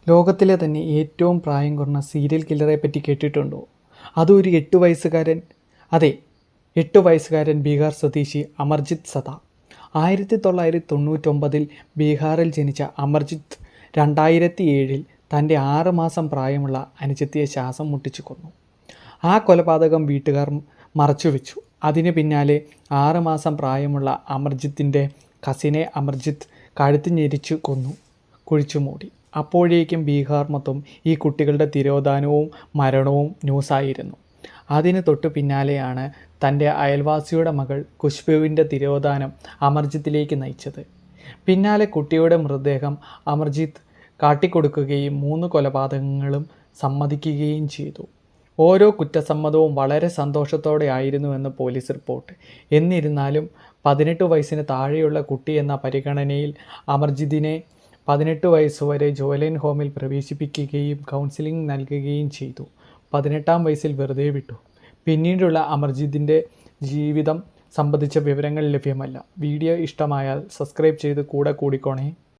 ലോകത്തിലെ തന്നെ ഏറ്റവും പ്രായം കുറഞ്ഞ സീരിയൽ കില്ലറെ പറ്റി കേട്ടിട്ടുണ്ടോ? അതും ഒരു 8 വയസ്സുകാരൻ. അതെ, 8 വയസ്സുകാരൻ ബീഹാർ സ്വദേശി അമർജിത്ത് സദ. 1999 ബീഹാറിൽ ജനിച്ച അമർജിത്ത് 2007 തൻ്റെ 6 മാസം പ്രായമുള്ള അനുജത്തിയെ ശ്വാസം മുട്ടിച്ചു കൊന്നു. ആ കൊലപാതകം വീട്ടുകാർ മറച്ചുവെച്ചു. അതിന് പിന്നാലെ 6 മാസം പ്രായമുള്ള അമർജിത്തിൻ്റെ കസിനെ അമർജിത്ത് കഴുത്ത് ഞെരിച്ചു കൊന്നു, കുഴിച്ചുമൂടി. അപ്പോഴേക്കും ബീഹാർ മൊത്തം ഈ കുട്ടികളുടെ തിരോധാനവും മരണവും ന്യൂസായിരുന്നു. അതിന് തൊട്ടു പിന്നാലെയാണ് തൻ്റെ അയൽവാസിയുടെ മകൾ ഖുശ്ബുവിൻ്റെ തിരോധാനം അമർജിത്തിലേക്ക് നയിച്ചത്. പിന്നാലെ കുട്ടിയുടെ മൃതദേഹം അമർജിത്ത് കാട്ടിക്കൊടുക്കുകയും 3 കൊലപാതകങ്ങളും സമ്മതിക്കുകയും ചെയ്തു. ഓരോ കുറ്റസമ്മതവും വളരെ സന്തോഷത്തോടെ ആയിരുന്നുവെന്ന് പോലീസ് റിപ്പോർട്ട്. എന്നിരുന്നാലും 18 വയസ്സിന് താഴെയുള്ള കുട്ടി എന്ന പരിഗണനയിൽ അമർജിത്തിനെ 18 വയസ്സുവരെ ജോലൈൻ ഹോമിൽ പ്രവേശിപ്പിക്കുകയും കൗൺസിലിംഗ് നൽകുകയും ചെയ്തു. 18-ാം വയസ്സിൽ വെറുതെ വിട്ടു. പിന്നീടുള്ള അമർജിത്തിൻ്റെ ജീവിതം സംബന്ധിച്ച വിവരങ്ങൾ ലഭ്യമല്ല. വീഡിയോ ഇഷ്ടമായാൽ സബ്സ്ക്രൈബ് ചെയ്ത് കൂടെ കൂടിക്കോണേ.